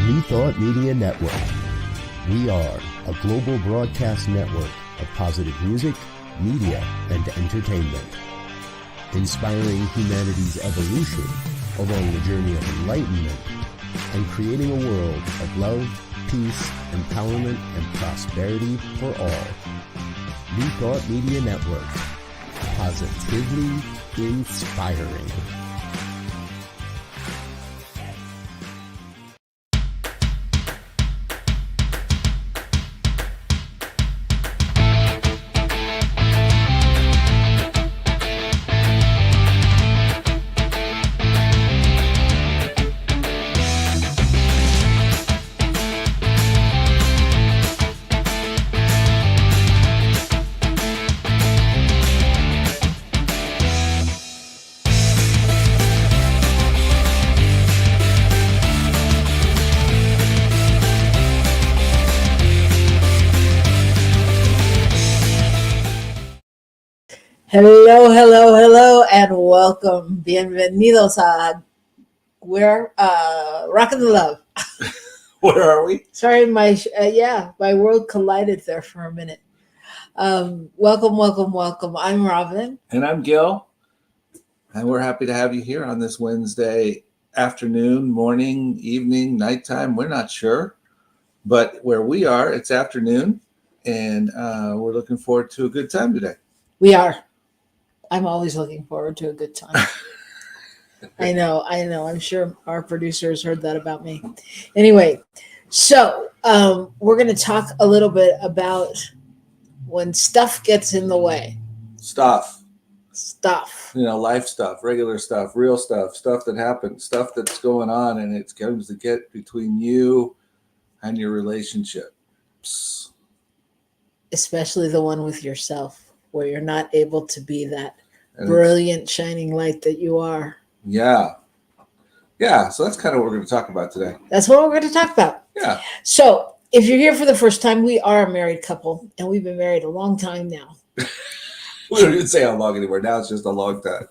New Thought Media Network. We are a global broadcast network of positive music, media, and entertainment, inspiring humanity's evolution along the journey of enlightenment and creating a world of love, peace, empowerment, and prosperity for all. New Thought Media Network. Positively inspiring. Hello, and welcome. Bienvenidos a Rockin the Love. Where are we? Sorry, my world collided there for a minute. Welcome. I'm Robyn. And I'm Gil. And we're happy to have you here on this Wednesday afternoon, morning, evening, nighttime. We're not sure. But where we are, it's afternoon. And we're looking forward to a good time today. We are. I'm always looking forward to a good time. I know. I'm sure our producers heard that about me. Anyway, so we're going to talk a little bit about when stuff gets in the way. Stuff. Life stuff, regular stuff, real stuff that happens, stuff that's going on, and it comes to get between you and your relationships. Especially the one with yourself, where you're not able to be that brilliant, shining light that you are. Yeah. So that's kind of what we're going to talk about today. That's what we're going to talk about. Yeah. So if you're here for the first time, we are a married couple, and we've been married a long time now. We don't even say how long anymore. Now it's just a long time.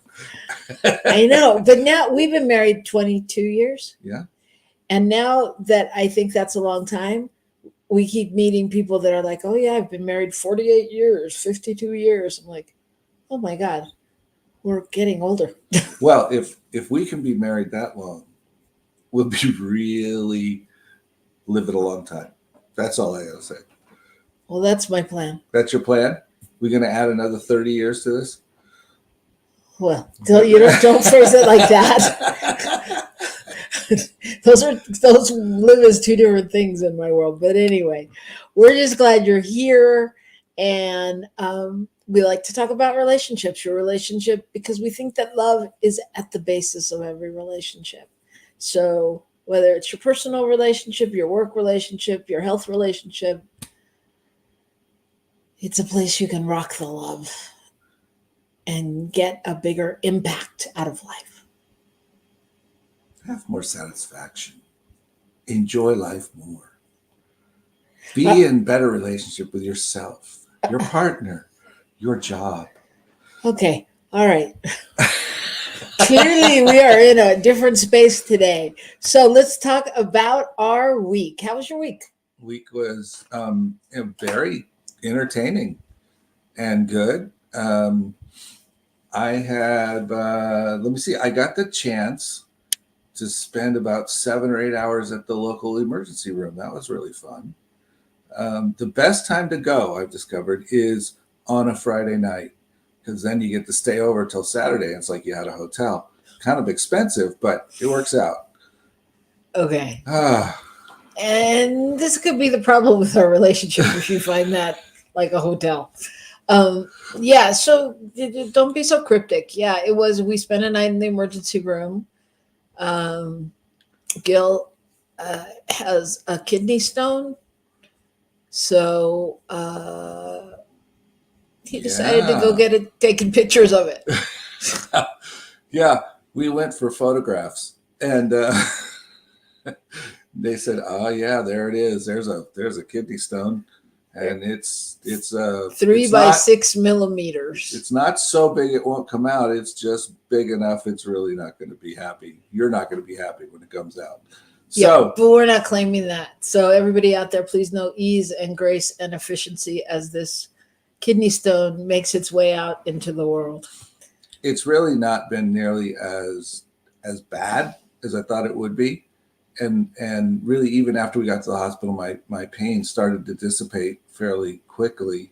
I know, but now we've been married 22 years. Yeah. And now that I think that's a long time, we keep meeting people that are like, oh yeah, I've been married 48 years, 52 years. I'm like, oh my God, we're getting older. Well, if we can be married that long, we'll be really living a long time. That's all I gotta say. Well, that's my plan. That's your plan? We're gonna add another 30 years to this? Well, don't phrase it like that. Those live as two different things in my world. But anyway, we're just glad you're here. And we like to talk about relationships, your relationship, because we think that love is at the basis of every relationship. So whether it's your personal relationship, your work relationship, your health relationship, it's a place you can rock the love and get a bigger impact out of life. Have more satisfaction. Enjoy life more. Be in better relationship with yourself, your partner, your job. Okay. All right. Clearly, we are in a different space today. So let's talk about our week. How was your week? Week was very entertaining and good. I had, I got the chance to spend about 7 or 8 hours at the local emergency room. That was really fun. The best time to go, I've discovered, is on a Friday night, because then you get to stay over till Saturday. It's like you had a hotel. Kind of expensive, but it works out. Okay. And this could be the problem with our relationship if you find that like a hotel. So don't be so cryptic. Yeah, it was. We spent a night in the emergency room. Gil has a kidney stone. So he decided to go get it, taking pictures of it. Yeah, we went for photographs, and they said, "Oh yeah, there it is. There's a kidney stone, and it's 3 by 6 millimeters. It's not so big it won't come out. It's just big enough. It's really not going to be happy. You're not going to be happy when it comes out. So but we're not claiming that. So everybody out there, please know ease and grace and efficiency as this kidney stone makes its way out into the world. it's really not been nearly as bad as I thought it would be. And really, even after we got to the hospital, my pain started to dissipate fairly quickly.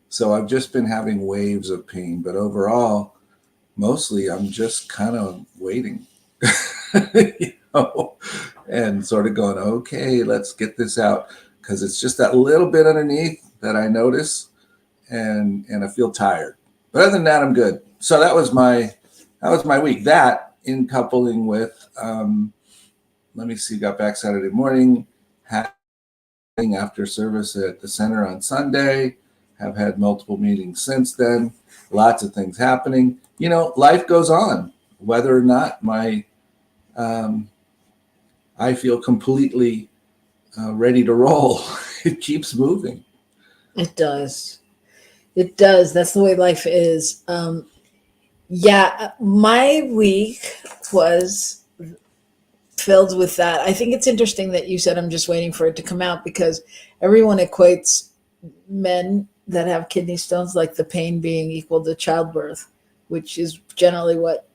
So I've just been having waves of pain, but overall, mostly I'm just kind of waiting, you know, and sort of going, okay, let's get this out, because it's just that little bit underneath that I notice, and I feel tired. But other than that, I'm good. So that was my week. That in coupling with let me see, got back Saturday morning, having after service at the center on Sunday, have had multiple meetings since then, lots of things happening. You know, life goes on, whether or not I feel completely ready to roll. It keeps moving. It does. It does. That's the way life is. My week was filled with that. I think it's interesting that you said I'm just waiting for it to come out, because everyone equates men that have kidney stones like the pain being equal to childbirth, which is generally what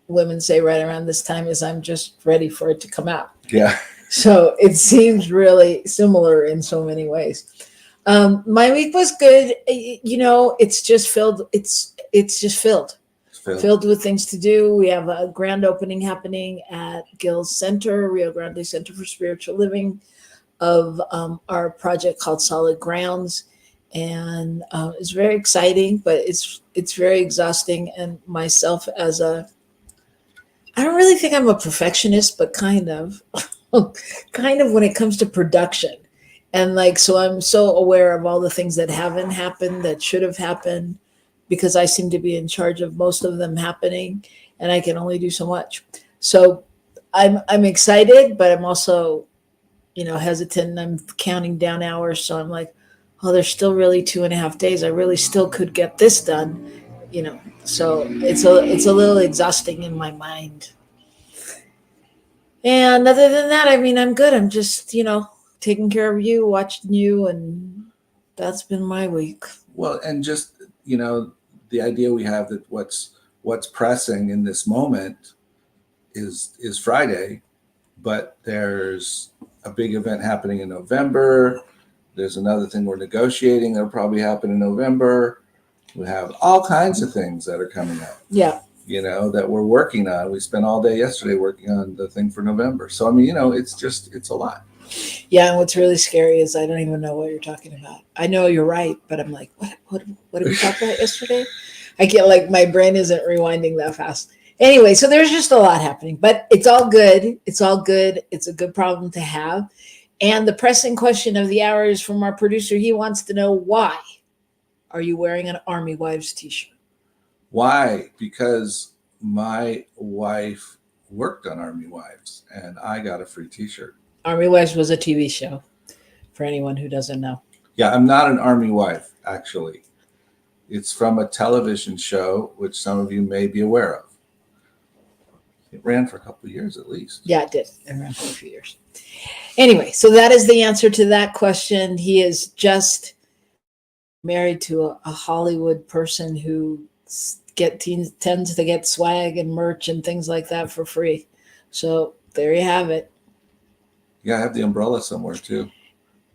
women say right around this time, is I'm just ready for it to come out. Yeah. So it seems really similar in so many ways. My week was good. You know, it's just filled. It's just filled with things to do. We have a grand opening happening at Gil's Center, Rio Grande Center for Spiritual Living, of our project called Solid Grounds. And it's very exciting, but it's very exhausting. And myself as I don't really think I'm a perfectionist, but kind of, kind of when it comes to production. And like, so I'm so aware of all the things that haven't happened that should have happened, because I seem to be in charge of most of them happening, and I can only do so much. So I'm excited, but I'm also, hesitant. I'm counting down hours. So I'm like, oh, there's still really 2.5 days. I really still could get this done, so it's a little exhausting in my mind. And other than that, I mean, I'm good. I'm just, taking care of you, watching you, and that's been my week. Well, and just, the idea we have that what's pressing in this moment is Friday, but there's a big event happening in November. There's another thing we're negotiating that'll probably happen in November. We have all kinds of things that are coming up. Yeah. That we're working on. We spent all day yesterday working on the thing for November. So, I mean, it's a lot. Yeah, and what's really scary is I don't even know what you're talking about. I know you're right, but I'm like, what did we talk about yesterday? I can't, like, my brain isn't rewinding that fast. Anyway, so there's just a lot happening, but it's all good. It's all good. It's a good problem to have. And the pressing question of the hour is from our producer. He wants to know, why are you wearing an Army Wives t-shirt? Why? Because my wife worked on Army Wives, and I got a free t-shirt. Army Wives was a TV show, for anyone who doesn't know. Yeah, I'm not an Army wife, actually. It's from a television show, which some of you may be aware of. It ran for a couple of years at least. Yeah, it did. It ran for a few years. Anyway, so that is the answer to that question. He is just married to a Hollywood person who tends to get swag and merch and things like that for free. So there you have it. Yeah, I have the umbrella somewhere too.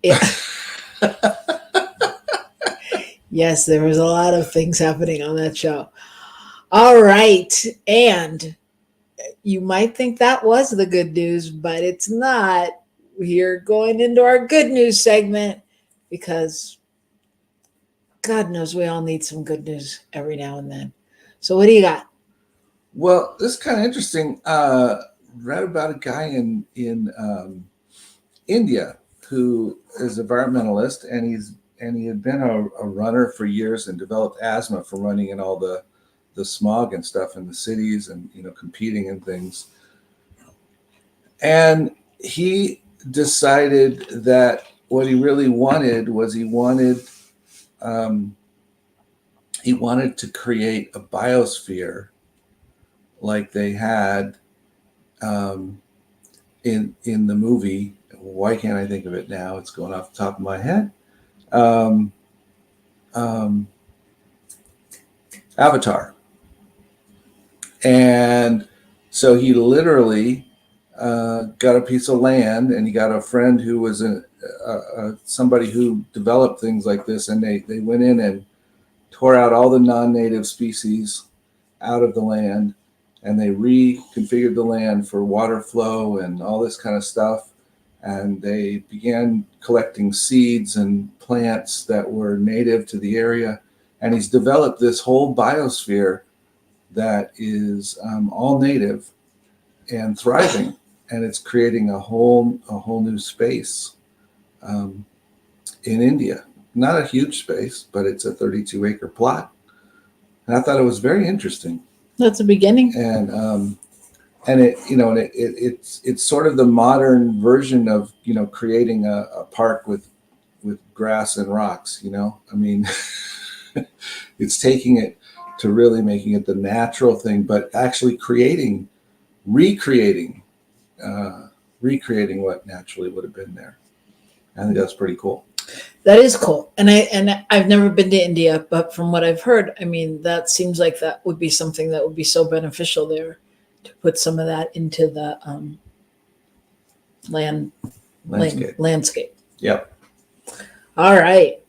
Yeah. Yes, there was a lot of things happening on that show. All right. And you might think that was the good news, but it's not. We're going into our good news segment, because God knows we all need some good news every now and then. So what do you got? Well, this is kind of interesting. Read about a guy in India who is an environmentalist, and he had been a runner for years and developed asthma from running in all the smog and stuff in the cities and competing in things. And he decided that what he really wanted was he wanted to create a biosphere like they had in the movie. Why can't I think of it now? It's going off the top of my head. Um, um, Avatar. And so he literally got a piece of land, and he got a friend who was somebody who developed things like this, and they went in and tore out all the non-native species out of the land, and they reconfigured the land for water flow and all this kind of stuff. And they began collecting seeds and plants that were native to the area. And he's developed this whole biosphere that is all native and thriving, and it's creating a whole new space in India. Not a huge space, but it's a 32-acre plot, and I thought it was very interesting. That's a beginning. And it, you know, and it's sort of the modern version of, you know, creating a park with grass and rocks. You know, I mean, it's taking it to really making it the natural thing, but actually recreating what naturally would have been there. I think that's pretty cool. That is cool. And I've never been to India, but from what I've heard, I mean, that seems like that would be something that would be so beneficial there, to put some of that into the landscape. Yep. All right.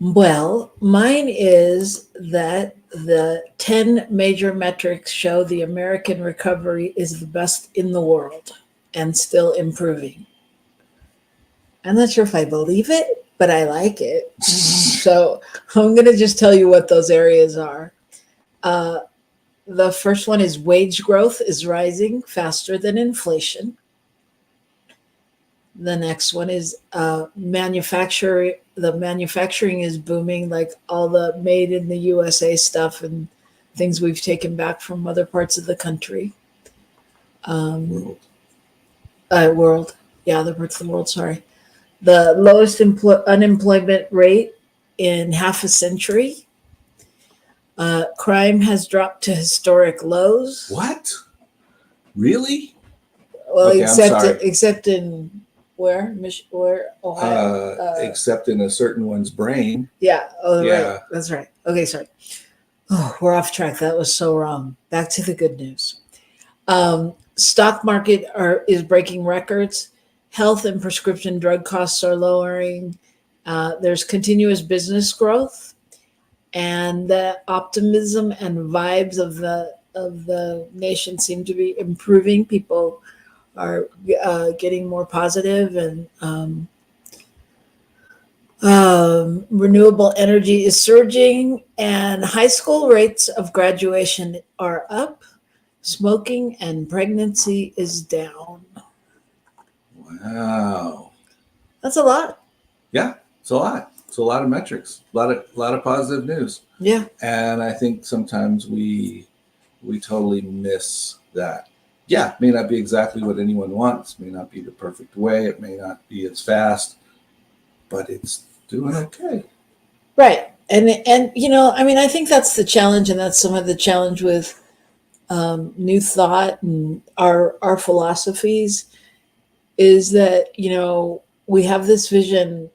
Well, mine is that the 10 major metrics show the American recovery is the best in the world and still improving. I'm not sure if I believe it, but I like it. So I'm going to just tell you what those areas are. The first one is wage growth is rising faster than inflation. The next one is manufacturing. The manufacturing is booming, like all the made in the USA stuff and things we've taken back from other parts of the country. World. Yeah, other parts of the world, sorry. The lowest unemployment rate in half a century. Crime has dropped to historic lows. What? Really? Well, okay, except in where Ohio. Except in a certain one's brain. Yeah. Oh, yeah. Right. That's right. Okay, sorry. Oh, we're off track. That was so wrong. Back to the good news. Stock market is breaking records. Health and prescription drug costs are lowering. There's continuous business growth, and the optimism and vibes of the nation seem to be improving. People are getting more positive, and renewable energy is surging, and high school rates of graduation are up. Smoking and pregnancy is down. Wow. That's a lot. Yeah, it's a lot. It's a lot of metrics, a lot of positive news. Yeah. And I think sometimes we totally miss that. Yeah, it may not be exactly what anyone wants, may not be the perfect way, it may not be as fast, but it's doing okay. Right. And you know, I mean, I think that's the challenge, and that's some of the challenge with new thought and our philosophies, is that, you know, we have this vision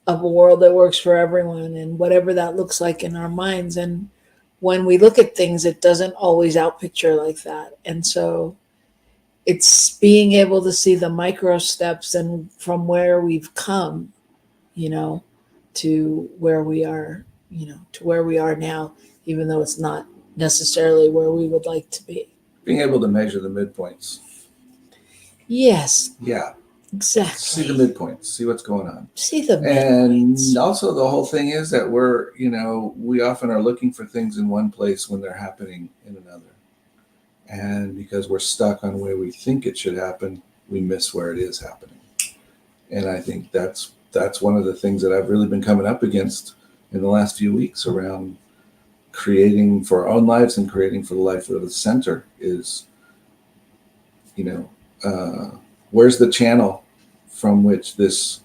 of a world that works for everyone, and whatever that looks like in our minds. And when we look at things, it doesn't always outpicture like that. And so it's being able to see the micro steps and from where we've come, you know, to where we are, you know, to where we are now, even though it's not necessarily where we would like to be. Being able to measure the midpoints. Yes. Yeah. Exactly. See the midpoints, see what's going on. See the midpoints. And also the whole thing is that we often are looking for things in one place when they're happening in another. And because we're stuck on where we think it should happen, we miss where it is happening. And I think that's one of the things that I've really been coming up against in the last few weeks around creating for our own lives and creating for the life of the center is, where's the channel from which this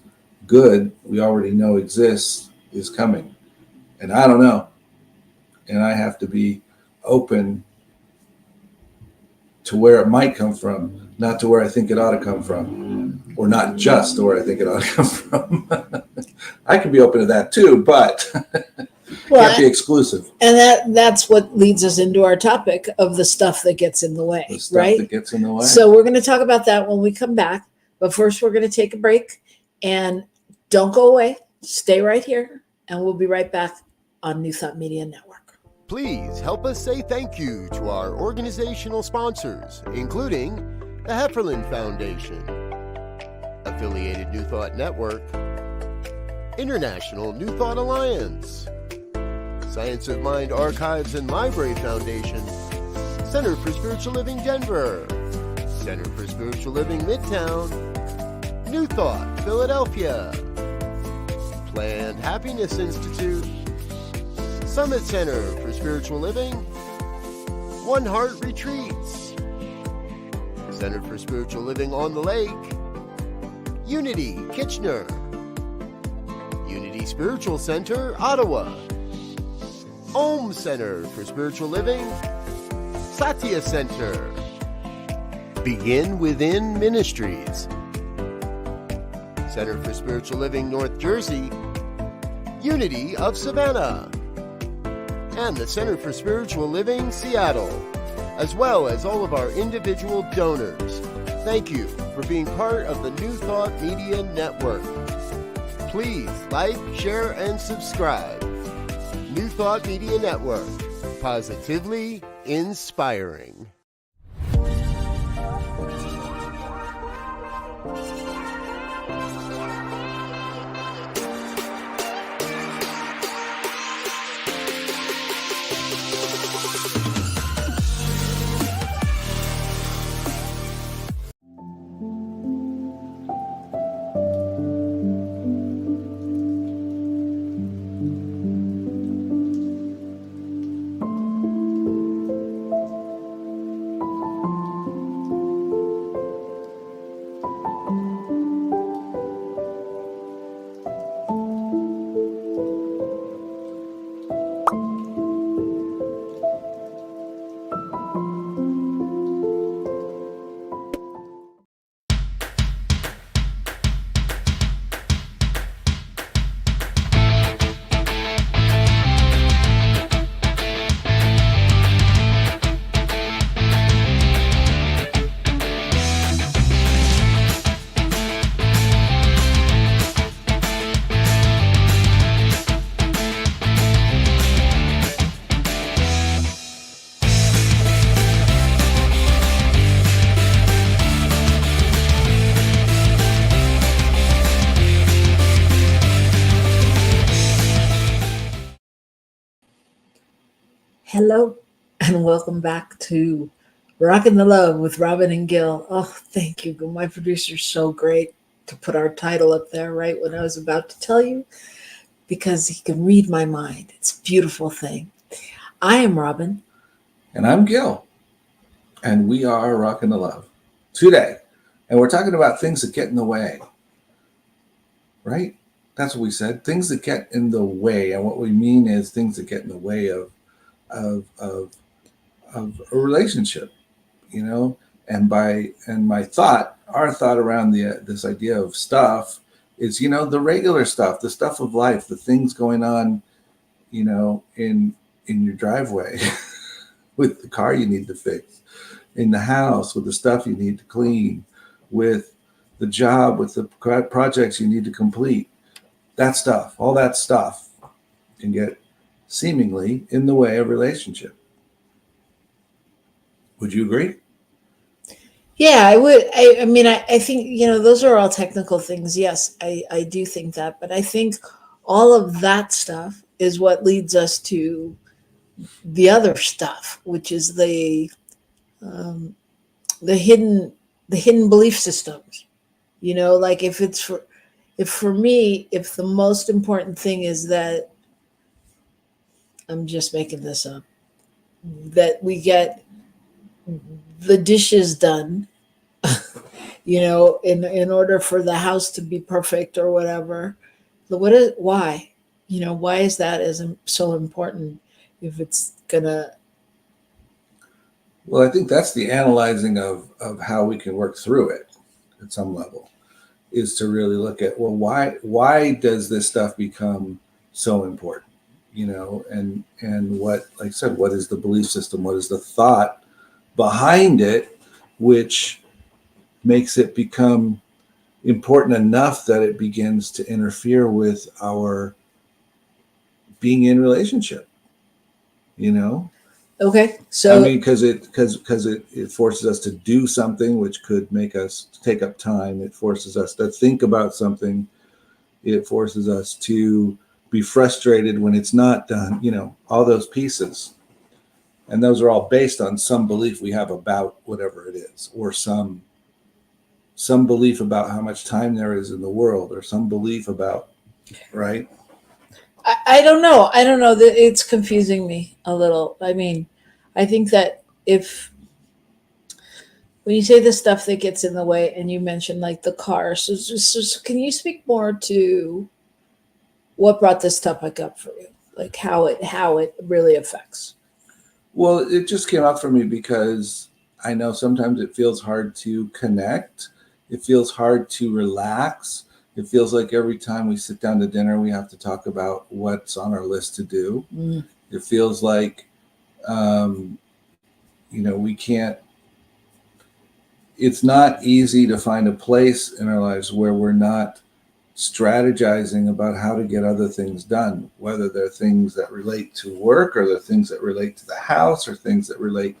good we already know exists is coming? And I don't know. And I have to be open to where it might come from, not to where I think it ought to come from, or not just to where I think it ought to come from. I can be open to that too, but can't be exclusive. And that's what leads us into our topic of the stuff that gets in the way, The stuff right? that gets in the way. So we're going to talk about that when we come back. But first, we're going to take a break, and don't go away. Stay right here, and we'll be right back on New Thought Media Network. Please help us say thank you to our organizational sponsors, including the Hefferland Foundation, Affiliated New Thought Network, International New Thought Alliance, Science of Mind Archives and Library Foundation, Center for Spiritual Living Denver, Center for Spiritual Living Midtown, New Thought Philadelphia, Planned Happiness Institute, Summit Center for Spiritual Living, One Heart Retreats, Center for Spiritual Living on the Lake, Unity Kitchener, Unity Spiritual Center Ottawa, Om Center for Spiritual Living, Satya Center, Begin Within Ministries, Center for Spiritual Living North Jersey, Unity of Savannah, and the Center for Spiritual Living Seattle, as well as all of our individual donors. Thank you for being part of the New Thought Media Network. Please like, share, and subscribe. New Thought Media Network, positively inspiring. Hello, and welcome back to Rockin the Love with Robyn and Gil. Oh, thank you. My producer's so great to put our title up there right when I was about to tell you, because he can read my mind. It's a beautiful thing. I am Robyn. And I'm Gil. And we are Rockin the Love today. And we're talking about things that get in the way. Right? That's what we said. Things that get in the way. And what we mean is things that get in the way of a relationship, you know. And my thought, our thought around this idea of stuff is, you know, the regular stuff, the stuff of life, the things going on, you know, in your driveway with the car you need to fix, in the house with the stuff you need to clean, with the job, with the projects you need to complete. That stuff, all that stuff can get seemingly in the way of relationship. Would you agree? Yeah, I would. I mean, I think, you know, those are all technical things. Yes, I do think that. But I think all of that stuff is what leads us to the other stuff, which is the hidden belief systems. You know, like if for me, if the most important thing is that, I'm just making this up, that we get the dishes done, you know, in order for the house to be perfect or whatever. Why? You know, why is that so important if it's gonna Well, I think that's the analyzing of how we can work through it at some level, is to really look at, well, why does this stuff become so important? You know, and what, like I said, what is the belief system? What is the thought behind it, which makes it become important enough that it begins to interfere with our being in relationship, you know? Okay. So I mean, because it forces us to do something which could make us take up time. It forces us to think about something. It forces us to be frustrated when it's not done, you know, all those pieces. And those are all based on some belief we have about whatever it is, or some belief about how much time there is in the world, or some belief about, right? I don't know. I don't know that it's confusing me a little. I mean, I think that if when you say the stuff that gets in the way, and you mentioned like the car, so can you speak more to what brought this topic up for you? Like how it really affects. Well, it just came up for me because I know sometimes it feels hard to connect. It feels hard to relax. It feels like every time we sit down to dinner, we have to talk about what's on our list to do. Mm. It feels like, you know, we can't, it's not easy to find a place in our lives where we're not strategizing about how to get other things done, whether they're things that relate to work, or they're things that relate to the house, or things that relate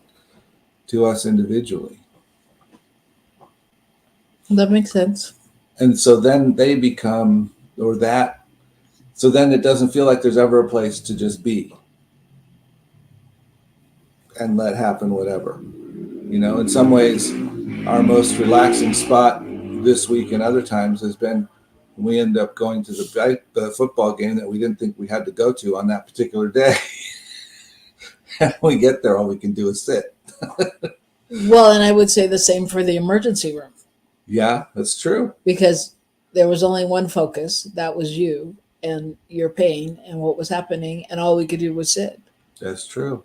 to us individually. That makes sense. And so then they become, or that, so then it doesn't feel like there's ever a place to just be and let happen whatever. You know, in some ways, our most relaxing spot this week and other times has been we end up going to the football game that we didn't think we had to go to on that particular day. And when we get there, all we can do is sit. Well, and I would say the same for the emergency room, Yeah, that's true. because there was only one focus, that was you and your pain and what was happening, and all we could do was sit, That's true.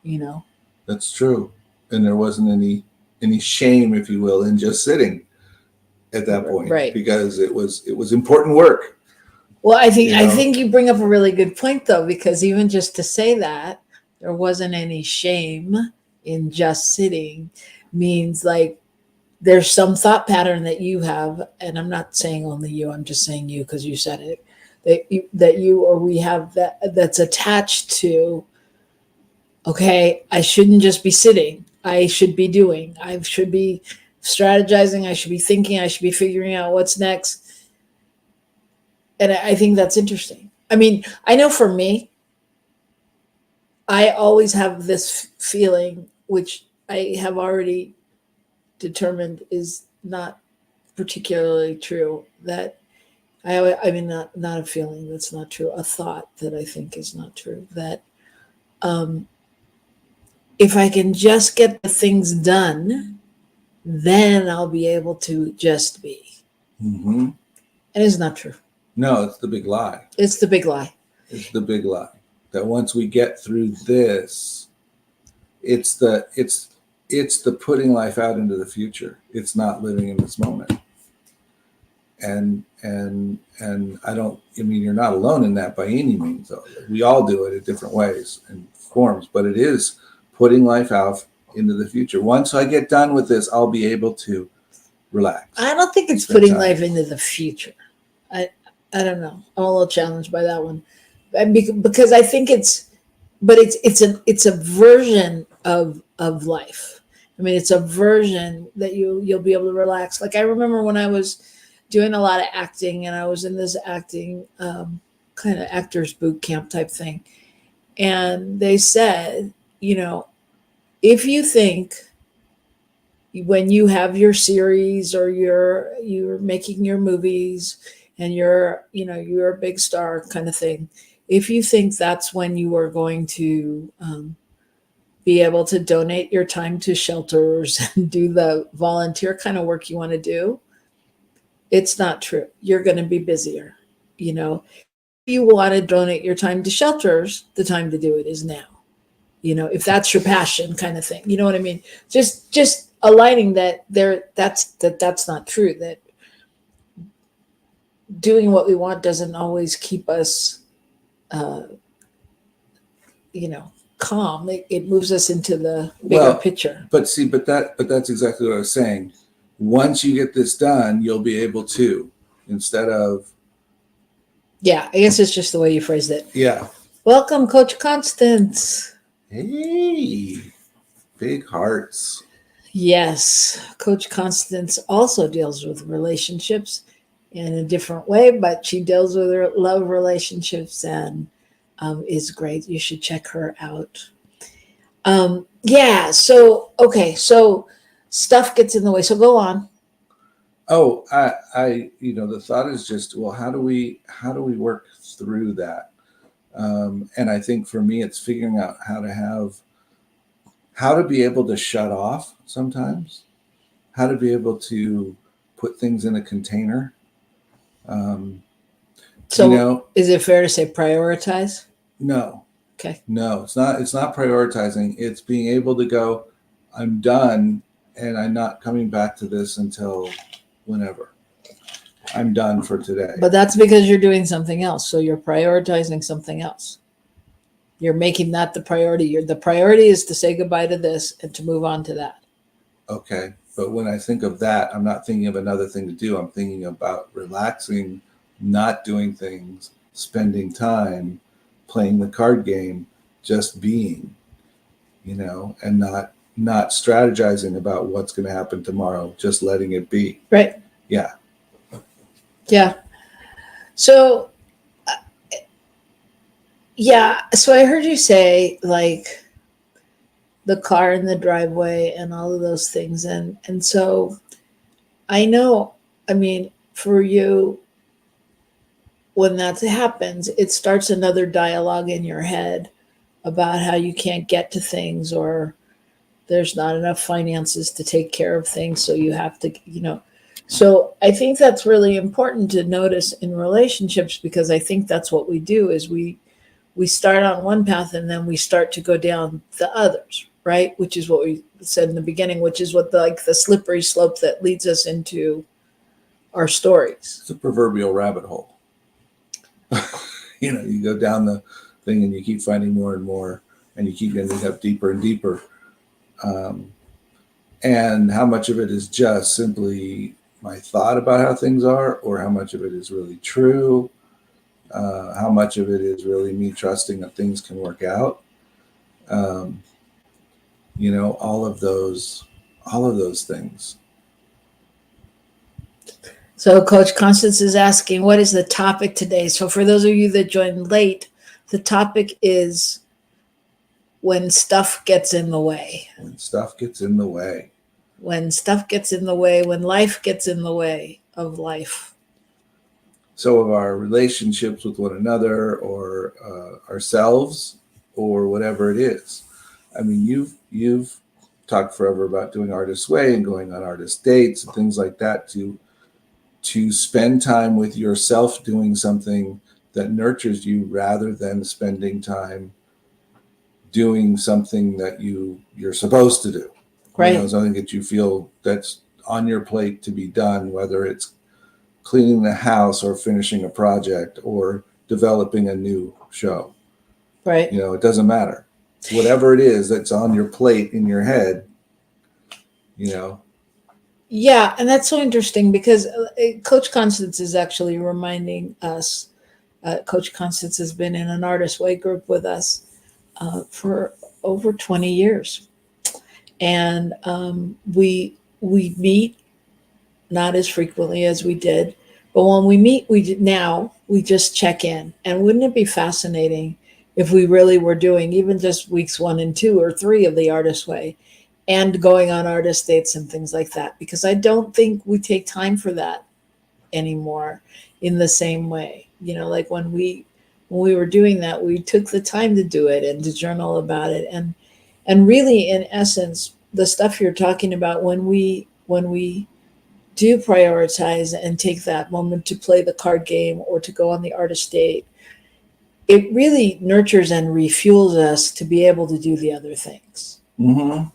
you know. That's true. And there wasn't any shame, if you will, in just sitting at that point, Right. because it was important work. Well, I think You know? you bring up a really good point though, because even just to say that there wasn't any shame in just sitting means like there's some thought pattern that you have, and I'm not saying only you, I'm just saying you because you said it, that you or we have that's attached to, okay, I shouldn't just be sitting. I should be doing. I should be strategizing. I should be thinking. I should be figuring out what's next. And I think that's interesting. I mean, I know for me, I always have this feeling, which I have already determined is not particularly true, that I mean, not a feeling that's not true, a thought that I think is not true, that if I can just get the things done, then I'll be able to just be. Mm-hmm. And it's not true. No, it's the big lie. It's the big lie. It's the big lie that once we get through this, it's the putting life out into the future. It's not living in this moment. And I mean, you're not alone in that by any means. We all do it in different ways and forms, but it is putting life out into the future. Once I get done with this, I'll be able to relax. I don't think it's putting life into the future. I don't know. I'm a little challenged by that one, because I think it's a version of life. I mean, it's a version that you'll be able to relax. Like I remember when I was doing a lot of acting, and I was in this acting kind of actors boot camp type thing, and they said, you know, if you think when you have your series or you're making your movies and you're a big star kind of thing, if you think that's when you are going to be able to donate your time to shelters and do the volunteer kind of work you want to do, it's not true. You're going to be busier. You know, if you want to donate your time to shelters, the time to do it is now. if that's your passion kind of thing. You know what I mean? Just aligning that's not true, that doing what we want doesn't always keep us uh, calm. It moves us into the bigger picture. But that's exactly what I was saying. Once you get this done, you'll be able to, instead of. Yeah, I guess it's just the way you phrased it. Yeah. Welcome, Coach Constance. Hey, big hearts. Yes, Coach Constance also deals with relationships in a different way, but she deals with her love relationships and is great. You should check her out. Yeah. So stuff gets in the way. So go on. Oh, I the thought is just, well, how do we work through that? And I think for me, it's figuring out how to be able to shut off sometimes, how to be able to put things in a container. Is it fair to say prioritize? No. Okay. No, it's not. It's not prioritizing. It's being able to go, I'm done, and I'm not coming back to this until whenever. I'm done for today. But that's because you're doing something else. So you're prioritizing something else. You're making that the priority. The priority is to say goodbye to this and to move on to that. Okay. But when I think of that, I'm not thinking of another thing to do. I'm thinking about relaxing, not doing things, spending time, playing the card game, just being, and not strategizing about what's going to happen tomorrow, just letting it be. Right. Yeah. Yeah. So, So I heard you say like the car in the driveway and all of those things. And so I know, for you, when that happens, it starts another dialogue in your head about how you can't get to things, or there's not enough finances to take care of things. So you have to, so I think that's really important to notice in relationships, because I think that's what we do is we start on one path and then we start to go down the others, right? Which is what we said in the beginning, which is what the slippery slope that leads us into our stories. It's a proverbial rabbit hole. You go down the thing and you keep finding more and more, and you keep ending up deeper and deeper. And how much of it is just simply my thought about how things are, or how much of it is really true? How much of it is really me trusting that things can work out? All of those things. So Coach Constance is asking, what is the topic today? So for those of you that joined late, the topic is when stuff gets in the way. When stuff gets in the way. When stuff gets in the way, when life gets in the way of life. So of our relationships with one another, or ourselves, or whatever it is. You've talked forever about doing Artist Way and going on artist dates and things like that to spend time with yourself doing something that nurtures you, rather than spending time doing something that you're supposed to do. Right. Something that you feel that's on your plate to be done, whether it's cleaning the house or finishing a project or developing a new show. Right. It doesn't matter. Whatever it is that's on your plate in your head, Yeah, and that's so interesting, because Coach Constance is actually reminding us. Coach Constance has been in an Artist Way group with us for over 20 years. And we meet not as frequently as we did, but when we meet, we just check in. And wouldn't it be fascinating if we really were doing even just weeks 1 and 2 or 3 of the Artist Way, and going on artist dates and things like that? Because I don't think we take time for that anymore in the same way. Like when we were doing that, we took the time to do it and to journal about it. And really, in essence, the stuff you're talking about, when we do prioritize and take that moment to play the card game or to go on the artist date, it really nurtures and refuels us to be able to do the other things. Mm-hmm.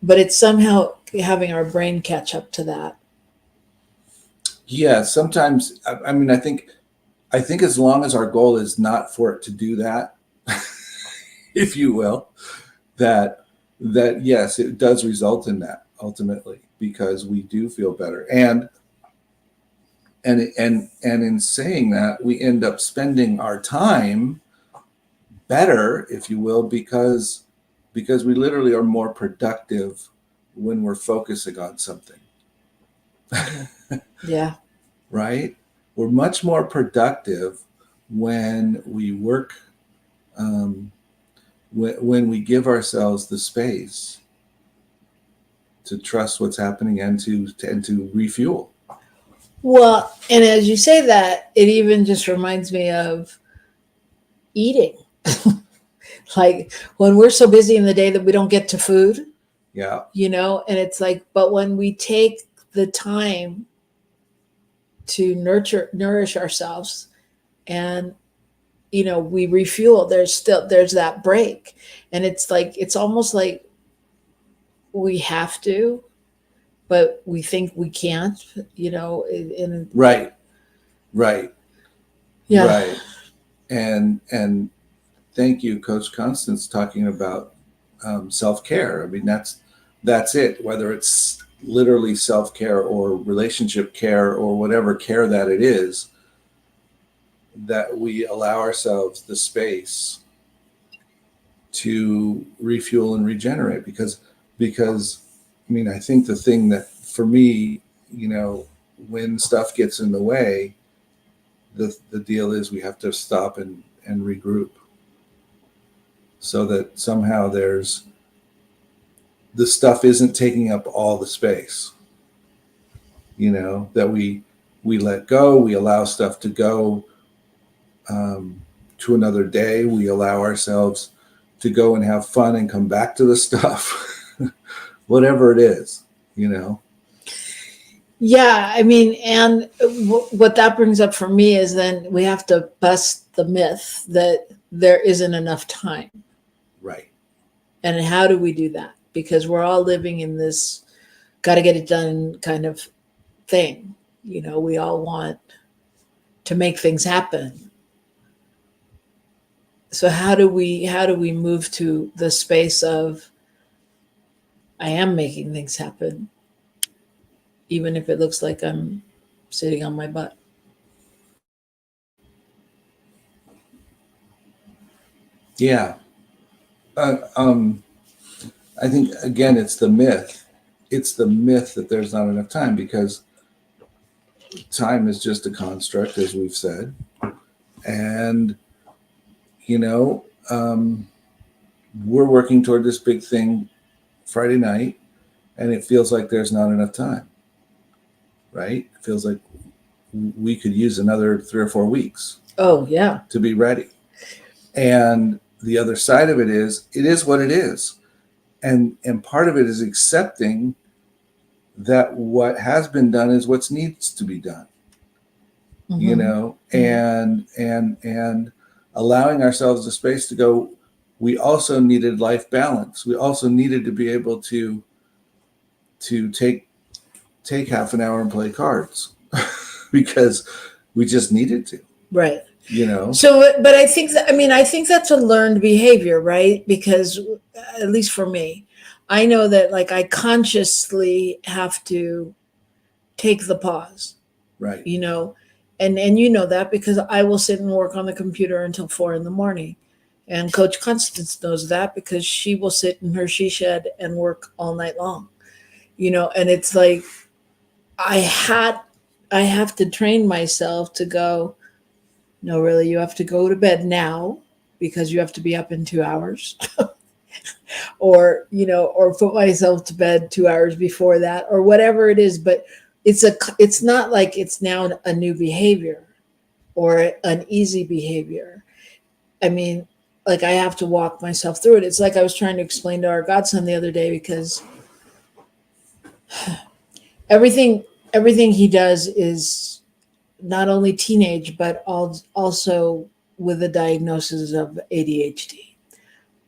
But it's somehow having our brain catch up to that. Yeah, sometimes, I mean, I think as long as our goal is not for it to do that, if you will, that yes, it does result in that ultimately, because we do feel better. And in saying that, we end up spending our time better, if you will, because we literally are more productive when we're focusing on something. Yeah. Right? We're much more productive when we work, when we give ourselves the space to trust what's happening and to refuel. Well, and as you say that, it even just reminds me of eating. Like when we're so busy in the day that we don't get to food, Yeah. and it's like, but when we take the time to nourish ourselves and, we refuel, there's that break. And it's like, it's almost like we have to, but we think we can't, in Right. yeah. Right. And thank you, Coach Constance, talking about self-care. I mean, that's it. Whether it's literally self-care or relationship care or whatever care that it is, that we allow ourselves the space to refuel and regenerate. Because I mean, I think the thing that for me, when stuff gets in the way, the deal is we have to stop and regroup, so that somehow the stuff isn't taking up all the space, that we let go, we allow stuff to go to another day, we allow ourselves to go and have fun and come back to the stuff, whatever it is. Yeah, I mean, and what that brings up for me is then we have to bust the myth that there isn't enough time. Right. And how do we do that? Because we're all living in this got to get it done kind of thing. We all want to make things happen. So how do we move to the space of I am making things happen, even if it looks like I'm sitting on my butt? Yeah. I think, again, it's the myth. It's the myth that there's not enough time, because time is just a construct, as we've said. And, we're working toward this big thing Friday night, and it feels like there's not enough time, right? It feels like we could use another 3 or 4 weeks. Oh, yeah. To be ready. And the other side of it is what it is. And part of it is accepting that what has been done is what needs to be done. And allowing ourselves the space to go, we also needed life balance. We also needed to be able to take half an hour and play cards because we just needed to. Right. So, but I think that's a learned behavior, right? Because at least for me, I know that like I consciously have to take the pause, right. And that because I will sit and work on the computer until 4 a.m. And Coach Constance knows that because she will sit in her she shed and work all night long, and it's like, I have to train myself to go, no, really, you have to go to bed now because you have to be up in 2 hours or put myself to bed 2 hours before that or whatever it is. But it's not like it's now a new behavior or an easy behavior. I mean, like I have to walk myself through it. It's like I was trying to explain to our godson the other day because everything he does is not only teenage, but also with a diagnosis of ADHD.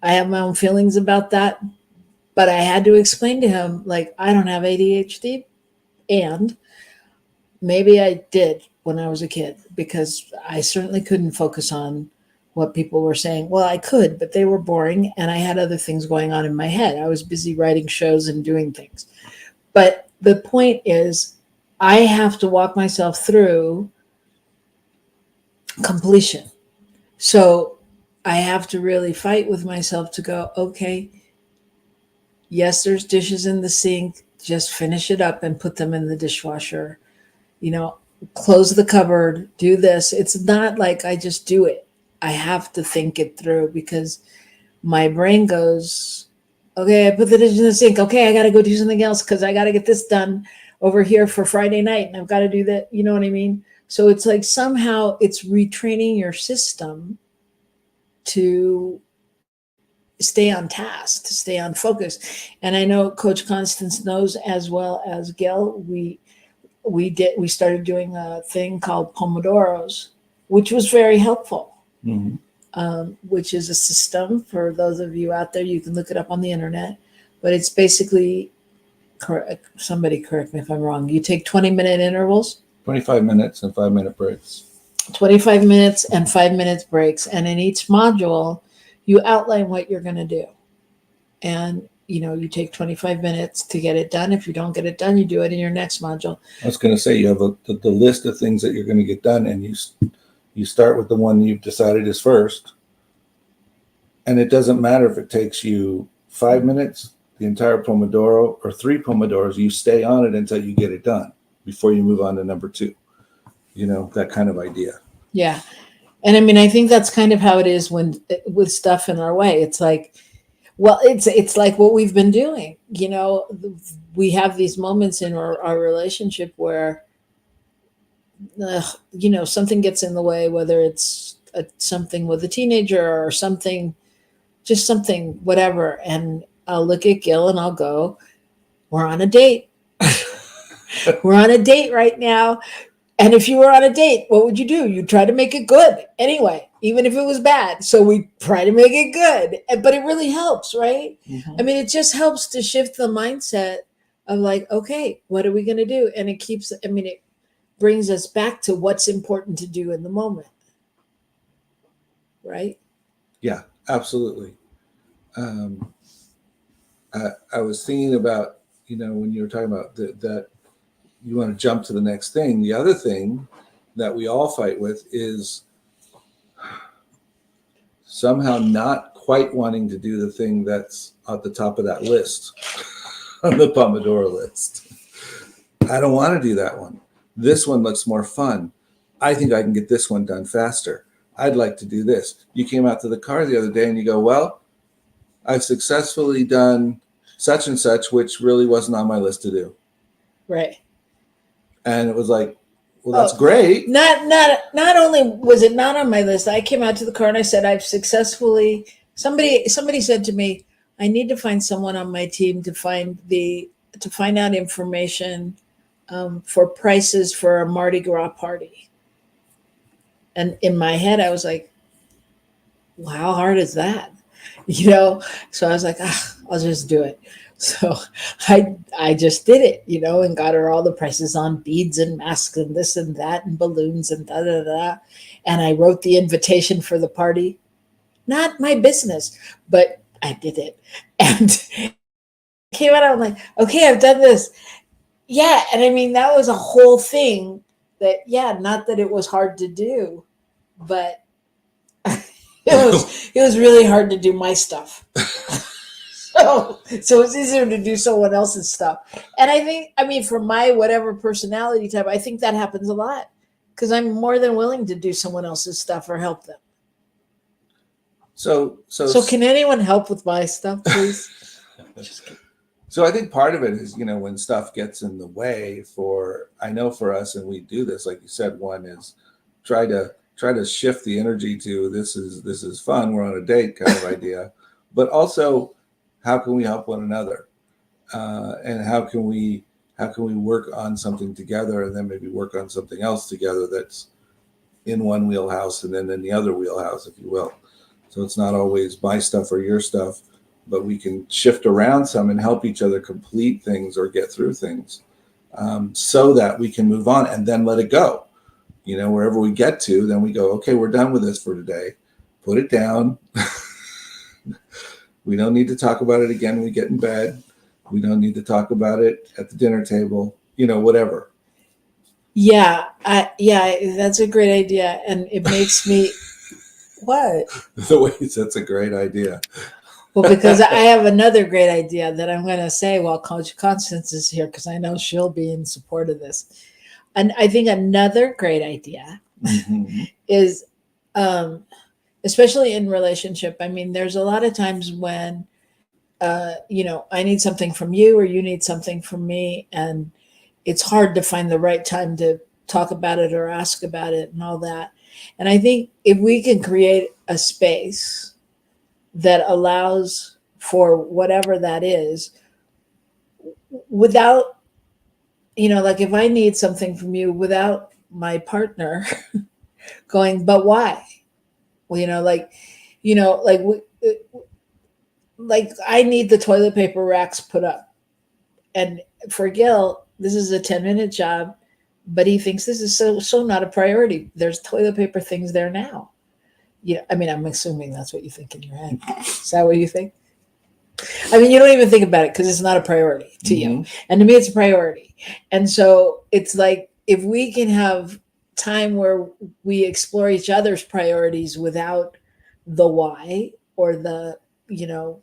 I have my own feelings about that, but I had to explain to him, like, I don't have ADHD, and maybe I did when I was a kid, because I certainly couldn't focus on what people were saying. Well, I could, but they were boring, and I had other things going on in my head. I was busy writing shows and doing things. But the point is, I have to walk myself through completion. So I have to really fight with myself to go, okay, yes, there's dishes in the sink. Just finish it up and put them in the dishwasher. Close the cupboard, do this. It's not like I just do it. I have to think it through, because my brain goes, okay, I put the dish in the sink. Okay, I got to go do something else because I got to get this done over here for Friday night, and I've got to do that. You know what I mean? So it's like somehow it's retraining your system to stay on task, to stay on focus. And I know Coach Constance knows, as well as Gil, we started doing a thing called Pomodoros, which was very helpful. Mhm. Which is a system, for those of you out there, you can look it up on the internet, but it's basically, somebody correct me if I'm wrong, you take 20-minute intervals, 25 minutes and 5-minute breaks. 25 minutes and 5 minutes breaks, and in each module you outline what you're going to do, and you take 25 minutes to get it done. If you don't get it done, you do it in your next module. I was going to say, you have the list of things that you're going to get done, and you start with the one you've decided is first. And it doesn't matter if it takes you 5 minutes, the entire Pomodoro, or 3 Pomodoros. You stay on it until you get it done before you move on to number 2. That kind of idea. Yeah. And I mean, I think that's kind of how it is with stuff in our way. It's like, well, it's like what we've been doing. We have these moments in our relationship where, something gets in the way, whether it's something with a teenager or something, just something, whatever. And I'll look at Gil and I'll go, we're on a date. We're on a date right now. And if you were on a date, what would you do? You'd try to make it good anyway, even if it was bad. So we try to make it good, but it really helps, right? Mm-hmm. I mean, it just helps to shift the mindset of like, okay, what are we going to do? And it brings us back to what's important to do in the moment. Right? Yeah, absolutely. I was thinking about, when you were talking about that you want to jump to the next thing. The other thing that we all fight with is somehow not quite wanting to do the thing that's at the top of that list, on the Pomodoro list. I don't want to do that one. This one looks more fun. I think I can get this one done faster. I'd like to do this. You came out to the car the other day and you go, well, I've successfully done such and such, which really wasn't on my list to do. Right. And it was like, well, that's great. Not only was it not on my list, I came out to the car and I said, I've successfully, somebody said to me, I need to find someone on my team to find out information for prices for a Mardi Gras party. And in my head, I was like, well, how hard is that? So I was like, I'll just do it. So I just did it, and got her all the prices on beads and masks and this and that and balloons and da da da. And I wrote the invitation for the party. Not my business, but I did it. And came out, I'm like, okay, I've done this. Yeah. And I mean, that was a whole thing that, not that it was hard to do, but it was really hard to do my stuff. So it's easier to do someone else's stuff. And I think, for my whatever personality type, I think that happens a lot because I'm more than willing to do someone else's stuff or help them. So can anyone help with my stuff, please? So I think part of it is, when stuff gets in the way for us, and we do this, like you said, one is try to shift the energy to this is fun, we're on a date kind of idea, but also how can we help one another, and how can we work on something together, and then maybe work on something else together that's in one wheelhouse and then in the other wheelhouse, if you will. So it's not always my stuff or your stuff, but we can shift around some and help each other complete things or get through things, so that we can move on and then let it go. Wherever we get to, then we go, okay, we're done with this for today. Put it down. We don't need to talk about it again when we get in bed. We don't need to talk about it at the dinner table, whatever. Yeah, that's a great idea. And it makes me, what? That's a great idea. Well, because I have another great idea that I'm going to say while Coach Constance is here, because I know she'll be in support of this. And I think another great idea is, especially in relationship. I mean, there's a lot of times when, I need something from you or you need something from me, and it's hard to find the right time to talk about it or ask about it and all that. And I think if we can create a space that allows for whatever that is, without, like if I need something from you without my partner going, but why? Well, like I need the toilet paper racks put up. And for Gil, this is a 10-minute job, but he thinks this is so not a priority. There's toilet paper things there now. I'm assuming that's what you think in your head. Is that what you think? I mean, you don't even think about it because it's not a priority to you. And to me, it's a priority. And so it's like, if we can have time where we explore each other's priorities without the why or the, no,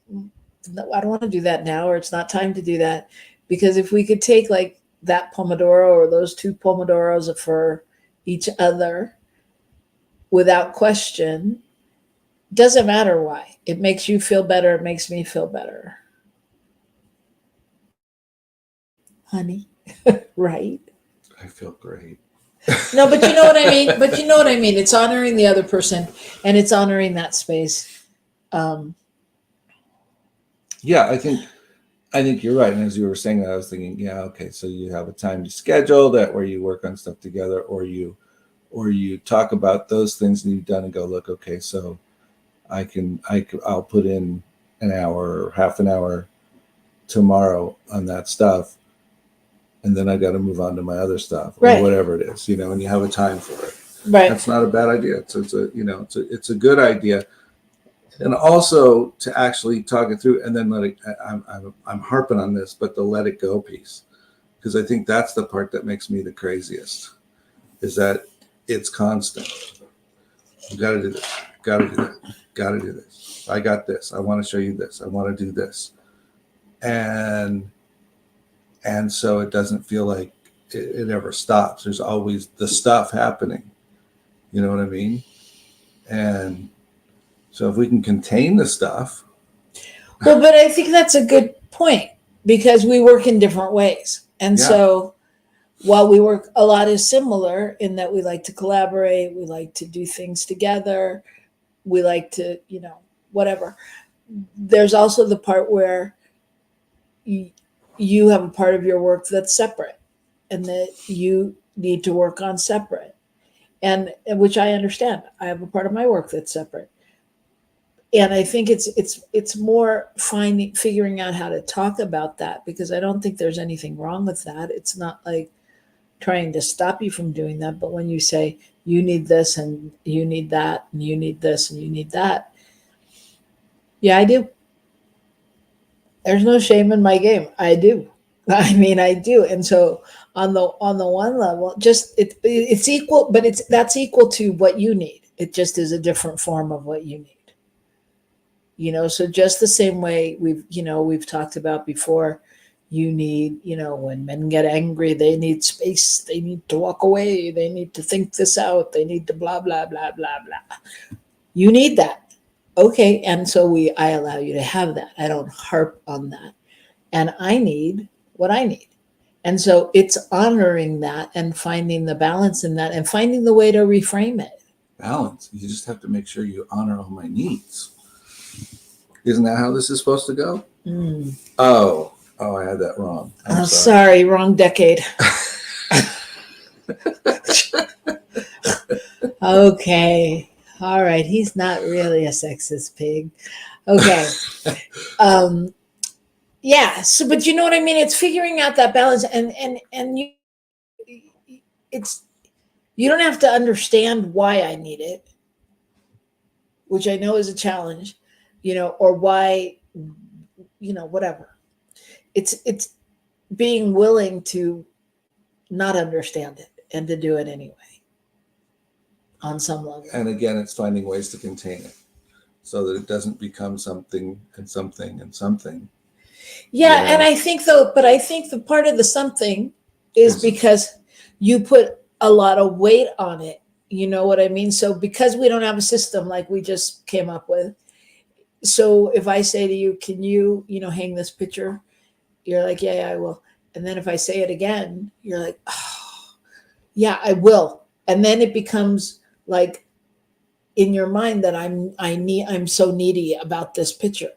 I don't want to do that now, or it's not time to do that. Because if we could take like that Pomodoro or those 2 Pomodoros for each other without question, doesn't matter why. It makes you feel better. It makes me feel better. Honey, right? I feel great. No, but you know what I mean? It's honoring the other person and it's honoring that space. Yeah, I think you're right. And as you were saying that, I was thinking, yeah, okay, so you have a time to schedule that where you work on stuff together, or you talk about those things that you've done and go, look, okay, so I'll put in an hour or half an hour tomorrow on that stuff, and then I got to move on to my other stuff, or whatever it is, and you have a time for it. Right. That's not a bad idea. It's a good idea. And also to actually talk it through and then let it, I'm harping on this, but the let it go piece, because I think that's the part that makes me the craziest, is that it's constant. You got to do this, got to do that, got to do this. I got this. I want to show you this. I want to do this. And so it doesn't feel like it ever stops. There's always the stuff happening. You know what I mean? And so if we can contain the stuff. Well, but I think that's a good point, because we work in different ways. And so while we work, a lot is similar in that we like to collaborate, we like to do things together, we like to, whatever. There's also the part where you have a part of your work that's separate and that you need to work on separate, and which I understand. I have a part of my work that's separate. And I think it's more figuring out how to talk about that, because I don't think there's anything wrong with that. It's not like trying to stop you from doing that. But when you say you need this and you need that and you need this and you need that, yeah, I do. There's no shame in my game. I do. I mean, I do. And so on the one level, just it's equal, but that's equal to what you need. It just is a different form of what you need. So just the same way we've talked about before, you need, when men get angry, they need space, they need to walk away, they need to think this out, they need to blah, blah, blah, blah, blah. You need that. Okay. And so I allow you to have that. I don't harp on that. And I need what I need. And so it's honoring that and finding the balance in that and finding the way to reframe it. Balance. You just have to make sure you honor all my needs. Isn't that how this is supposed to go? Mm. Oh, I had that wrong. I'm sorry, wrong decade. Okay. All right. He's not really a sexist pig. Okay. um yeah, so but you know what I mean, it's figuring out that balance, and you, it's, you don't have to understand why I need it, which I know is a challenge, or why, whatever. It's being willing to not understand it and to do it anyway on some level. And again, it's finding ways to contain it so that it doesn't become something and something and something. Yeah, and I think the part of the something is because you put a lot of weight on it. You know what I mean? So because we don't have a system like we just came up with, so if I say to you, can you, hang this picture? You're like, yeah, I will. And then if I say it again, you're like, oh, yeah, I will. And then it becomes like in your mind that I'm so needy about this picture.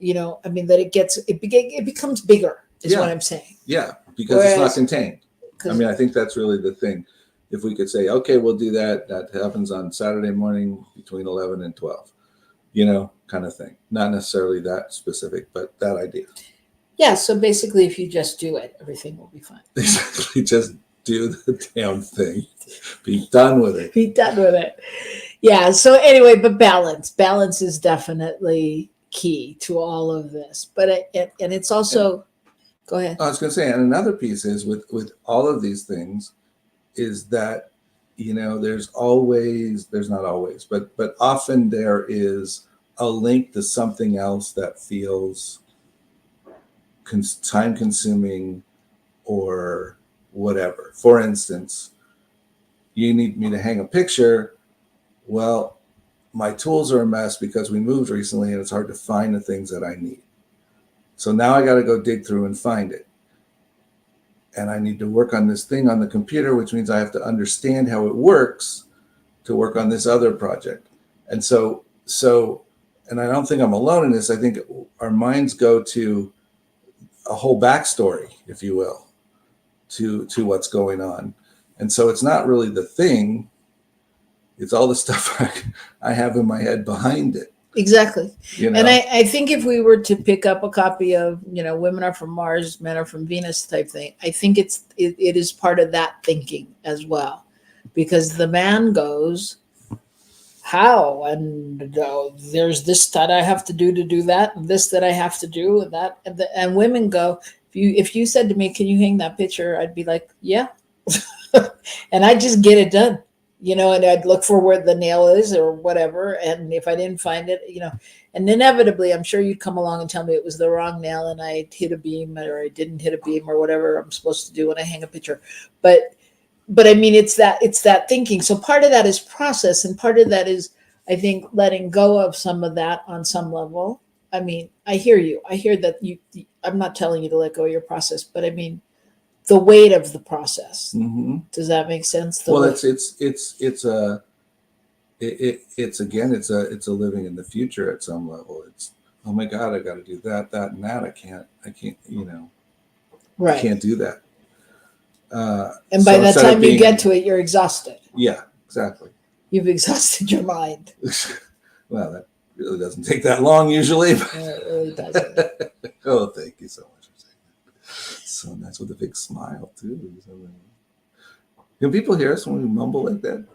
That it becomes bigger is what I'm saying. Yeah, because it's not contained. I mean, I think that's really the thing. If we could say, okay, we'll do that. That happens on Saturday morning between 11 and 12, kind of thing. Not necessarily that specific, but that idea. Yeah, so basically, if you just do it, everything will be fine. Exactly, just do the damn thing. Be done with it. Be done with it. Yeah, so anyway, but balance is definitely key to all of this. But it's also, go ahead. I was going to say, and another piece is with all of these things is that, there's not always, but often there is a link to something else that feels time consuming or whatever. For instance, you need me to hang a picture. Well, my tools are a mess because we moved recently and it's hard to find the things that I need. So now I got to go dig through and find it. And I need to work on this thing on the computer, which means I have to understand how it works to work on this other project. And so, and I don't think I'm alone in this. I think our minds go to a whole backstory, if you will, to what's going on. And so it's not really the thing. It's all the stuff I have in my head behind it. Exactly. And I think if we were to pick up a copy of, Women Are From Mars, Men Are From Venus type thing, I think it is part of that thinking as well. Because the man goes, how? And there's this that I have to do that, and this that I have to do, and that. And women go, if you said to me, can you hang that picture? I'd be like, yeah. And I'd just get it done. And I'd look for where the nail is or whatever. And if I didn't find it, and inevitably, I'm sure you'd come along and tell me it was the wrong nail and I hit a beam or I didn't hit a beam or whatever I'm supposed to do when I hang a picture. But I mean, it's that thinking. So part of that is process. And part of that is, I think, letting go of some of that on some level. I mean, I hear you. I hear that I'm not telling you to let go of your process, but I mean, the weight of the process. Mm-hmm. Does that make sense? Well, it's a living in the future at some level. It's, oh my God, I got to do that, and that. I can't, right. I can't do that. And by the time you get to it, you're exhausted. Yeah, exactly. You've exhausted your mind. Well, that really doesn't take that long usually. It really doesn't. Oh, thank you so much for saying that. So nice with a big smile too. Can people hear us when we mumble like that?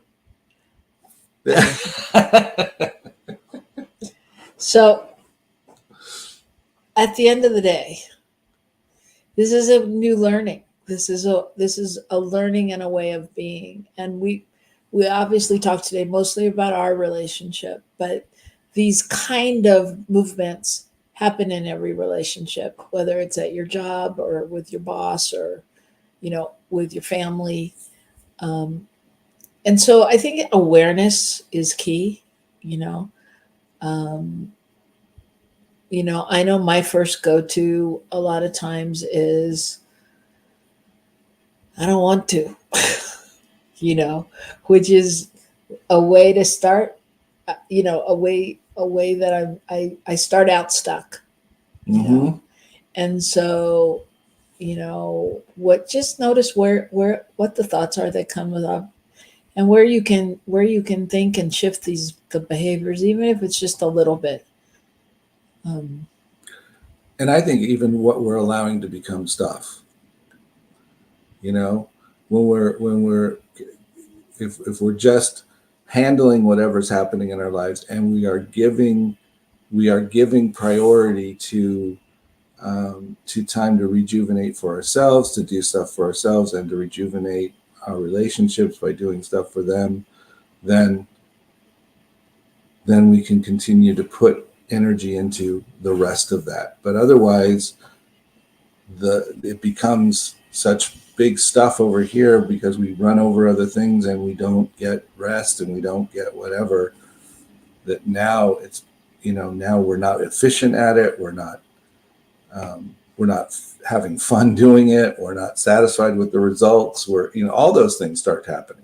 So, at the end of the day, this is a new learning. This is a learning and a way of being. And we obviously talked today mostly about our relationship, but these kind of movements happen in every relationship, whether it's at your job or with your boss or, with your family. And so I think awareness is key, I know my first go-to a lot of times is, I don't want to, which is a way to start, a way that I start out stuck, Mm-hmm. And so, just notice what the thoughts are that come up, and where you can think and shift the behaviors, even if it's just a little bit. And I think even what we're allowing to become stuff, when we're if we're just handling whatever's happening in our lives, and we are giving priority to time to rejuvenate for ourselves, to do stuff for ourselves, and to rejuvenate our relationships by doing stuff for them, then we can continue to put energy into the rest of that. But otherwise, it becomes such big stuff over here because we run over other things and we don't get rest and we don't get whatever, that now it's, now we're not efficient at it. We're not having fun doing it. We're not satisfied with the results. All those things start happening.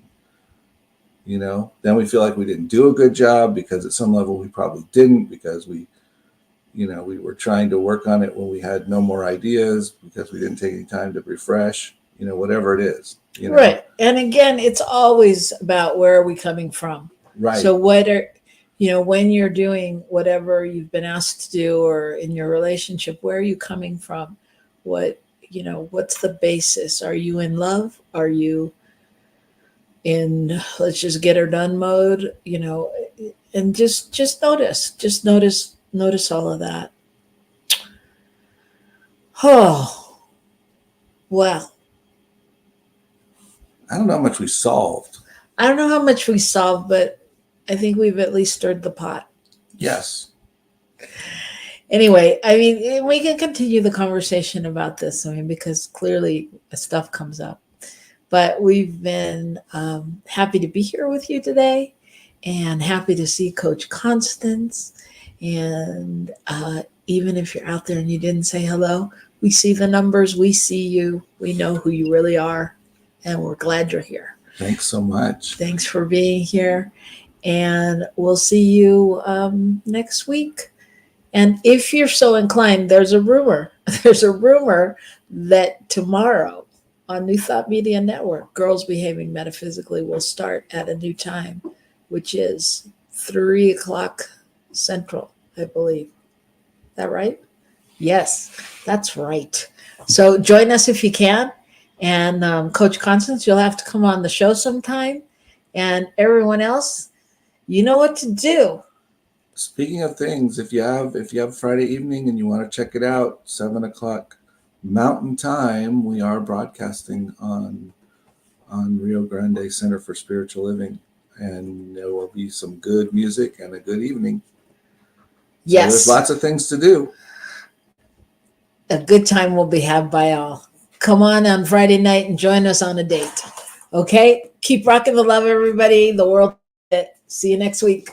Then we feel like we didn't do a good job, because at some level we probably didn't, because we were trying to work on it when we had no more ideas, because we didn't take any time to refresh, whatever it is. Right. And again, it's always about where are we coming from? Right. So when you're doing whatever you've been asked to do, or in your relationship, where are you coming from? What's the basis? Are you in love? Are you in let's just get her done mode? And just notice all of that. Oh, well, I don't know how much we solved. I don't know how much we solved, but I think we've at least stirred the pot. Yes. Anyway, I mean, we can continue the conversation about this, because clearly stuff comes up. But we've been happy to be here with you today, and happy to see Coach Constance. And even if you're out there and you didn't say hello, we see the numbers, we see you, we know who you really are, and we're glad you're here. Thanks so much. Thanks for being here. And we'll see you next week. And if you're so inclined, there's a rumor that tomorrow on New Thought Media Network, Girls Behaving Metaphysically will start at a new time, which is 3:00 Central, I believe. Is that right? Yes, that's right. So join us if you can. And Coach Constance, you'll have to come on the show sometime. And everyone else, you know what to do. Speaking of things, if you have Friday evening and you want to check it out, 7:00 Mountain Time, we are broadcasting on Rio Grande Center for Spiritual Living, and there will be some good music and a good evening. Yes. So there's lots of things to do. A good time will be had by all. Come on Friday night and join us on a date. Okay? Keep rocking the love, everybody. The world. See you next week.